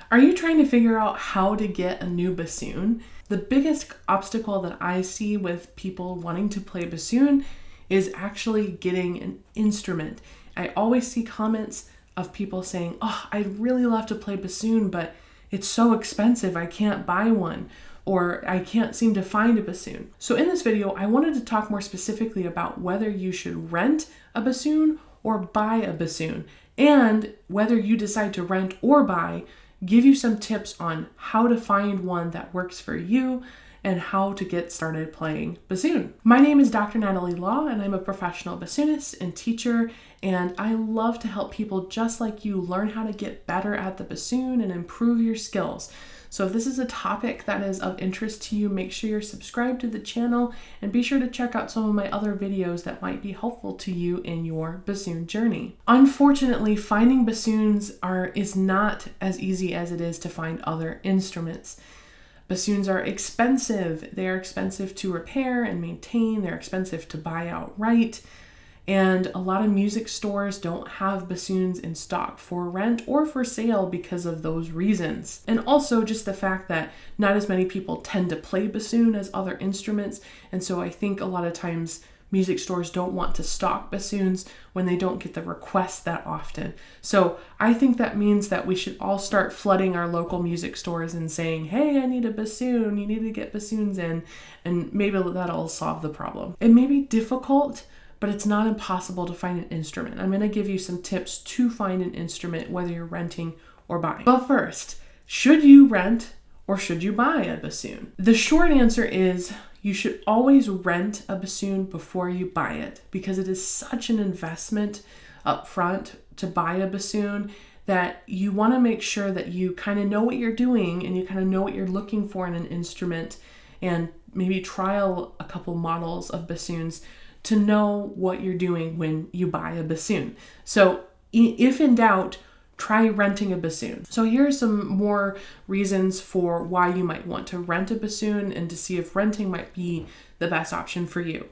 Are you trying to figure out how to get a new bassoon? The biggest obstacle that I see with people wanting to play bassoon is actually getting an instrument. I always see comments of people saying, "Oh, I'd really love to play bassoon, but it's so expensive, I can't buy one," or "I can't seem to find a bassoon." So in this video, I wanted to talk more specifically about whether you should rent a bassoon or buy a bassoon, and whether you decide to rent or buy, give you some tips on how to find one that works for you and how to get started playing bassoon. My name is Dr. Natalie Law, and I'm a professional bassoonist and teacher, and I love to help people just like you learn how to get better at the bassoon and improve your skills. So if this is a topic that is of interest to you, make sure you're subscribed to the channel and be sure to check out some of my other videos that might be helpful to you in your bassoon journey. Unfortunately, finding bassoons is not as easy as it is to find other instruments. Bassoons are expensive. They are expensive to repair and maintain. They're expensive to buy outright. And a lot of music stores don't have bassoons in stock for rent or for sale because of those reasons. And also just the fact that not as many people tend to play bassoon as other instruments. And so I think a lot of times music stores don't want to stock bassoons when they don't get the requests that often. So I think that means that we should all start flooding our local music stores and saying, "Hey, I need a bassoon. You need to get bassoons in." And maybe that'll solve the problem. It may be difficult, but it's not impossible to find an instrument. I'm going to give you some tips to find an instrument, whether you're renting or buying. But first, should you rent or should you buy a bassoon? The short answer is you should always rent a bassoon before you buy it, because it is such an investment up front to buy a bassoon that you want to make sure that you kind of know what you're doing and you kind of know what you're looking for in an instrument, and maybe trial a couple models of bassoons to know what you're doing when you buy a bassoon. So if in doubt, try renting a bassoon. So here are some more reasons for why you might want to rent a bassoon and to see if renting might be the best option for you.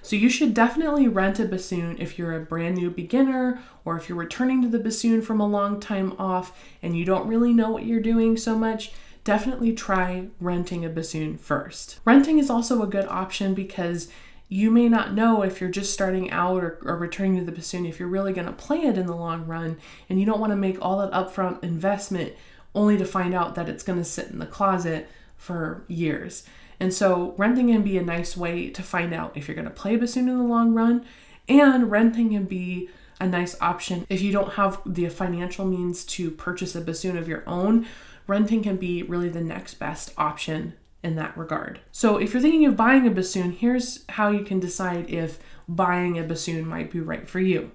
So you should definitely rent a bassoon if you're a brand new beginner, or if you're returning to the bassoon from a long time off and you don't really know what you're doing so much. Definitely try renting a bassoon first. Renting is also a good option because you may not know if you're just starting out or returning to the bassoon if you're really going to play it in the long run, and you don't want to make all that upfront investment only to find out that it's going to sit in the closet for years. And so renting can be a nice way to find out if you're going to play bassoon in the long run, and renting can be a nice option if you don't have the financial means to purchase a bassoon of your own. Renting can be really the next best option in that regard. So if you're thinking of buying a bassoon, here's how you can decide if buying a bassoon might be right for you.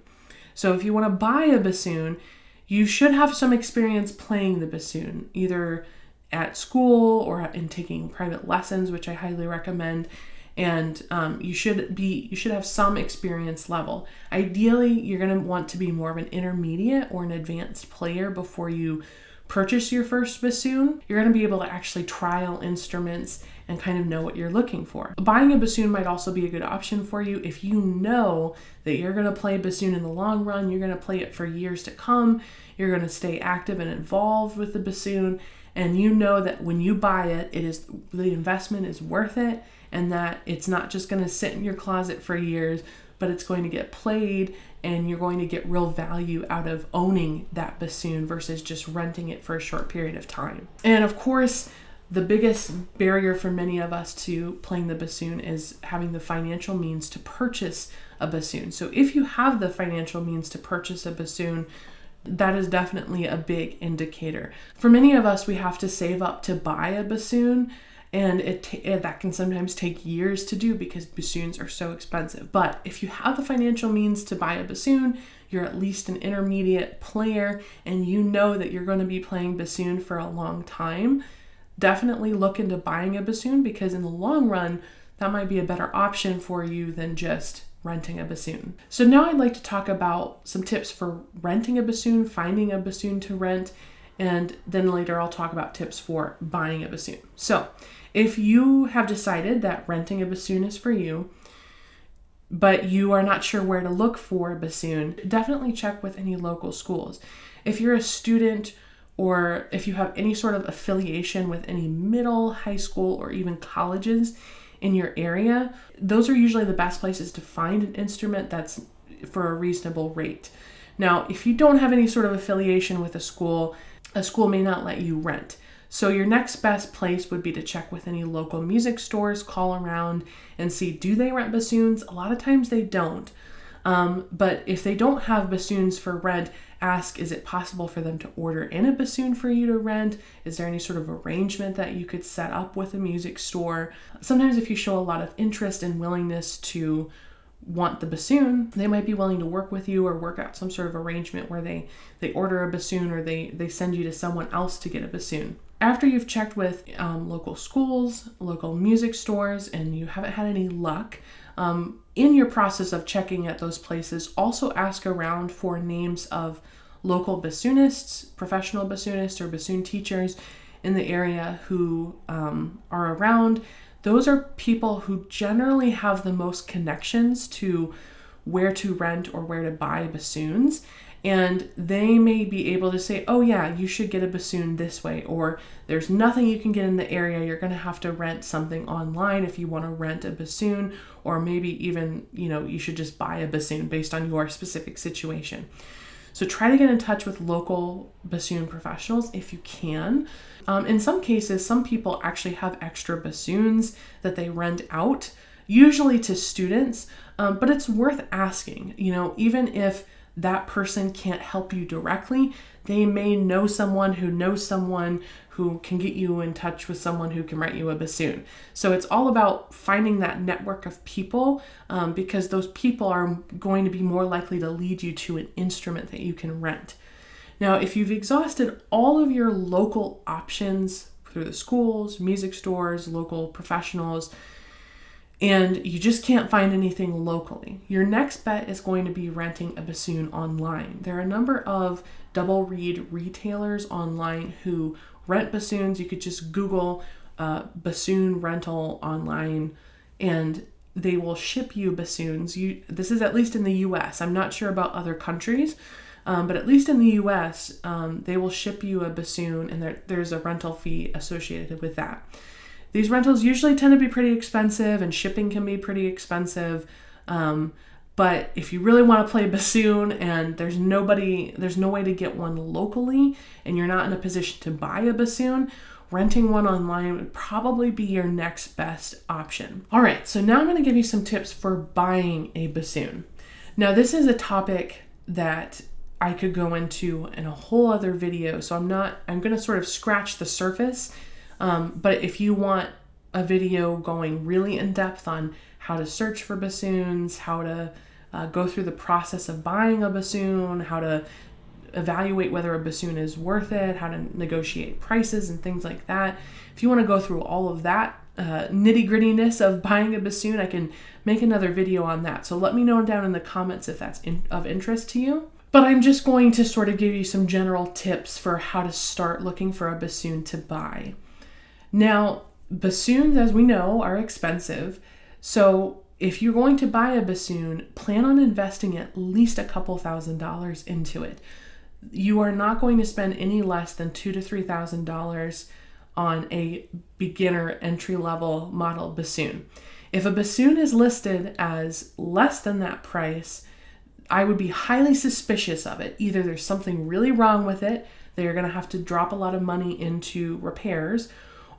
So if you want to buy a bassoon, you should have some experience playing the bassoon, either at school or in taking private lessons, which I highly recommend. And you should have some experience level. Ideally, you're going to want to be more of an intermediate or an advanced player before you purchase your first bassoon. You're going to be able to actually trial instruments and kind of know what you're looking for. Buying a bassoon might also be a good option for you if you know that you're going to play bassoon in the long run, you're going to play it for years to come, you're going to stay active and involved with the bassoon, and you know that when you buy it, the investment is worth it, and that it's not just going to sit in your closet for years, but it's going to get played and you're going to get real value out of owning that bassoon versus just renting it for a short period of time. And of course, the biggest barrier for many of us to playing the bassoon is having the financial means to purchase a bassoon. So if you have the financial means to purchase a bassoon, that is definitely a big indicator. For many of us, we have to save up to buy a bassoon, and that can sometimes take years to do because bassoons are so expensive. But if you have the financial means to buy a bassoon, you're at least an intermediate player, and you know that you're going to be playing bassoon for a long time, definitely look into buying a bassoon, because in the long run, that might be a better option for you than just renting a bassoon. So now I'd like to talk about some tips for renting a bassoon, finding a bassoon to rent, and then later I'll talk about tips for buying a bassoon. So if you have decided that renting a bassoon is for you, but you are not sure where to look for a bassoon, definitely check with any local schools. If you're a student or if you have any sort of affiliation with any middle, high school, or even colleges in your area, those are usually the best places to find an instrument that's for a reasonable rate. Now, if you don't have any sort of affiliation with a school may not let you rent. So your next best place would be to check with any local music stores, call around and see, do they rent bassoons? A lot of times they don't. But if they don't have bassoons for rent, ask, is it possible for them to order in a bassoon for you to rent? Is there any sort of arrangement that you could set up with a music store? Sometimes if you show a lot of interest and willingness to want the bassoon, they might be willing to work with you or work out some sort of arrangement where they order a bassoon or they send you to someone else to get a bassoon. After you've checked with local schools, local music stores, and you haven't had any luck, in your process of checking at those places, also ask around for names of local bassoonists, professional bassoonists, or bassoon teachers in the area who are around. Those are people who generally have the most connections to where to rent or where to buy bassoons. And they may be able to say, oh yeah, you should get a bassoon this way, or there's nothing you can get in the area. You're going to have to rent something online if you want to rent a bassoon, or maybe even, you should just buy a bassoon based on your specific situation. So try to get in touch with local bassoon professionals if you can. In some cases, some people actually have extra bassoons that they rent out, usually to students, but it's worth asking. Even if that person can't help you directly, they may know someone who can get you in touch with someone who can rent you a bassoon. So it's all about finding that network of people, because those people are going to be more likely to lead you to an instrument that you can rent. Now, if you've exhausted all of your local options through the schools, music stores, local professionals, and you just can't find anything locally, your next bet is going to be renting a bassoon online. There are a number of double reed retailers online who rent bassoons. You could just Google bassoon rental online, and they will ship you bassoons. This is at least in the US. I'm not sure about other countries, but at least in the US, they will ship you a bassoon, and there's a rental fee associated with that. These rentals usually tend to be pretty expensive, and shipping can be pretty expensive. But if you really want to play bassoon and there's no way to get one locally, and you're not in a position to buy a bassoon, renting one online would probably be your next best option. All right, so now I'm going to give you some tips for buying a bassoon. Now, this is a topic that I could go into in a whole other video, so I'm going to sort of scratch the surface. But if you want a video going really in depth on how to search for bassoons, how to go through the process of buying a bassoon, how to evaluate whether a bassoon is worth it, how to negotiate prices and things like that. If you want to go through all of that nitty-grittiness of buying a bassoon, I can make another video on that. So let me know down in the comments if that's of interest to you. But I'm just going to sort of give you some general tips for how to start looking for a bassoon to buy. Now, bassoons, as we know, are expensive. So if you're going to buy a bassoon, plan on investing at least a couple $1,000s into it. You are not going to spend any less than $2,000 to $3,000 on a beginner entry-level model bassoon. If a bassoon is listed as less than that price, I would be highly suspicious of it. Either there's something really wrong with it, they're going to have to drop a lot of money into repairs,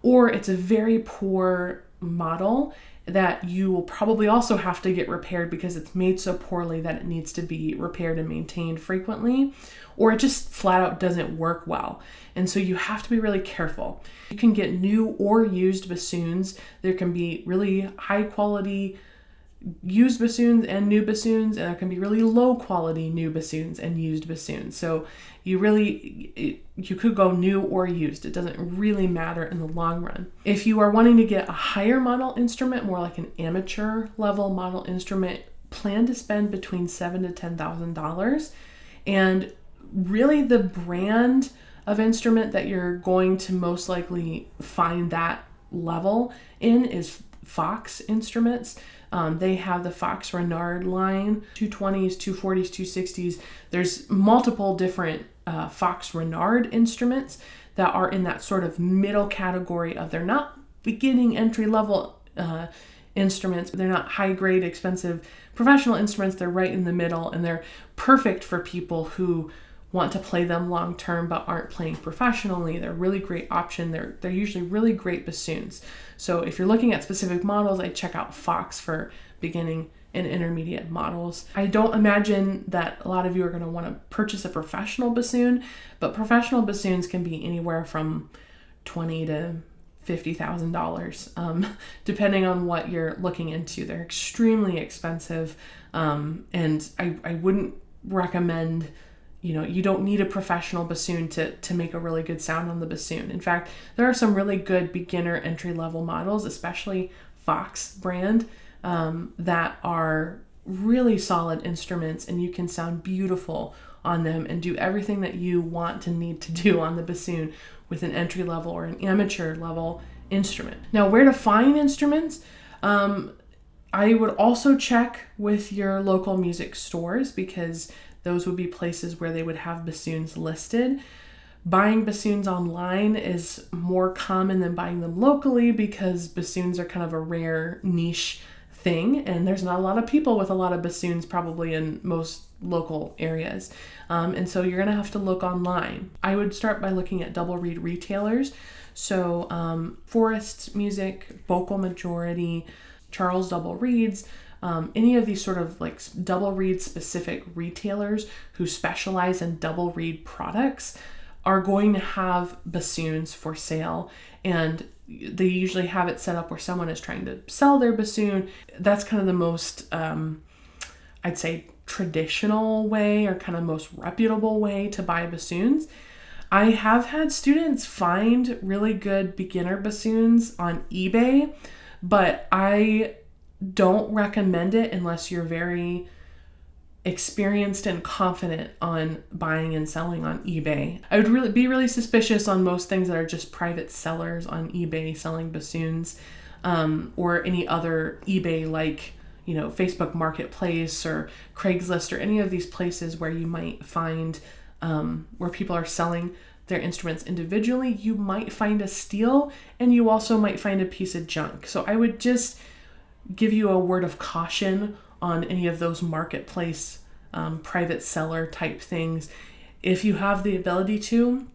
or it's a very poor model that you will probably also have to get repaired because it's made so poorly that it needs to be repaired and maintained frequently, or it just flat out doesn't work well. And so you have to be really careful. You can get new or used bassoons. There can be really high quality used bassoons and new bassoons, and there can be really low quality new bassoons and used bassoons. So you could go new or used. It doesn't really matter in the long run. If you are wanting to get a higher model instrument, more like an amateur level model instrument, plan to spend between $7,000 to $10,000. And really the brand of instrument that you're going to most likely find that level in is Fox instruments. They have the Fox Renard line, 220s, 240s, 260s. There's multiple different Fox Renard instruments that are in that sort of middle category of they're not beginning entry level instruments, but they're not high grade, expensive professional instruments. They're right in the middle, and they're perfect for people who want to play them long term but aren't playing professionally. They're a really great option. They're usually really great bassoons. So if you're looking at specific models, I check out Fox for beginning and intermediate models. I don't imagine that a lot of you are going to want to purchase a professional bassoon, but professional bassoons can be anywhere from $20,000 to $50,000, depending on what you're looking into. They're extremely expensive, and I wouldn't recommend, you don't need a professional bassoon to make a really good sound on the bassoon. In fact, there are some really good beginner entry-level models, especially Fox brand, that are really solid instruments, and you can sound beautiful on them and do everything that you want to need to do on the bassoon with an entry level or an amateur level instrument. Now, where to find instruments? I would also check with your local music stores, because those would be places where they would have bassoons listed. Buying bassoons online is more common than buying them locally, because bassoons are kind of a rare niche thing, and there's not a lot of people with a lot of bassoons probably in most local areas. And so you're gonna have to look online. I would start by looking at double reed retailers. So Forest Music, Vocal Majority, Charles Double Reeds, any of these sort of like double reed specific retailers who specialize in double reed products are going to have bassoons for sale, and they usually have it set up where someone is trying to sell their bassoon. That's kind of the most, I'd say, traditional way, or kind of most reputable way to buy bassoons. I have had students find really good beginner bassoons on eBay, but I don't recommend it unless you're very experienced and confident on buying and selling on eBay. I would be really suspicious on most things that are just private sellers on eBay selling bassoons, or any other eBay, like, Facebook Marketplace or Craigslist or any of these places where you might find where people are selling their instruments individually. You might find a steal, and you also might find a piece of junk. So I would just give you a word of caution on any of those marketplace, private seller type things. If you have the ability to,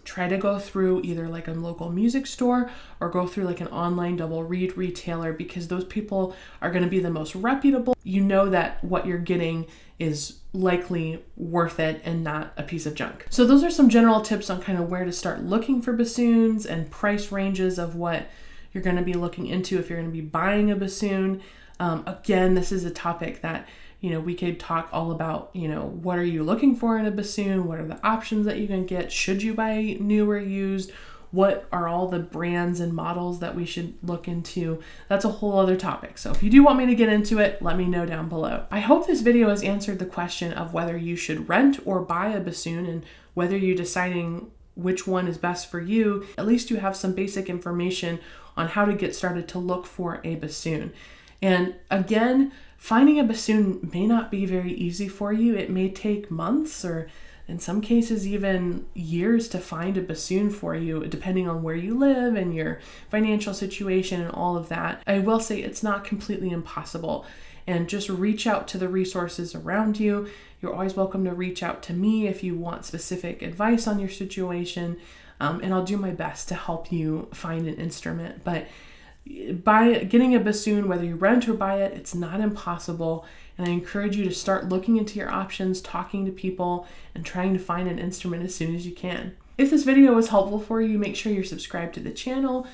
try to go through either like a local music store or go through like an online double reed retailer, because those people are going to be the most reputable. You know that what you're getting is likely worth it and not a piece of junk. So those are some general tips on kind of where to start looking for bassoons and price ranges of what you're going to be looking into if you're going to be buying a bassoon. Again, this is a topic that, we could talk all about, what are you looking for in a bassoon? What are the options that you can get? Should you buy new or used? What are all the brands and models that we should look into? That's a whole other topic. So if you do want me to get into it, let me know down below. I hope this video has answered the question of whether you should rent or buy a bassoon, and whether you're deciding which one is best for you. At least you have some basic information on how to get started to look for a bassoon. And again, finding a bassoon may not be very easy for you. It may take months, or in some cases even years, to find a bassoon for you, depending on where you live and your financial situation and all of that. I will say it's not completely impossible, and just reach out to the resources around you. You're always welcome to reach out to me if you want specific advice on your situation, and I'll do my best to help you find an instrument. But by getting a bassoon, whether you rent or buy it, it's not impossible. And I encourage you to start looking into your options, talking to people, and trying to find an instrument as soon as you can. If this video was helpful for you, make sure you're subscribed to the channel,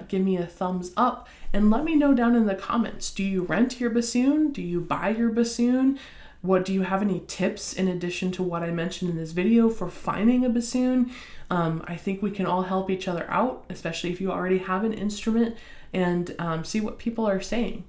give me a thumbs up, and let me know down in the comments. Do you rent your bassoon? Do you buy your bassoon? Do you have any tips in addition to what I mentioned in this video for finding a bassoon? I think we can all help each other out, especially if you already have an instrument, and see what people are saying.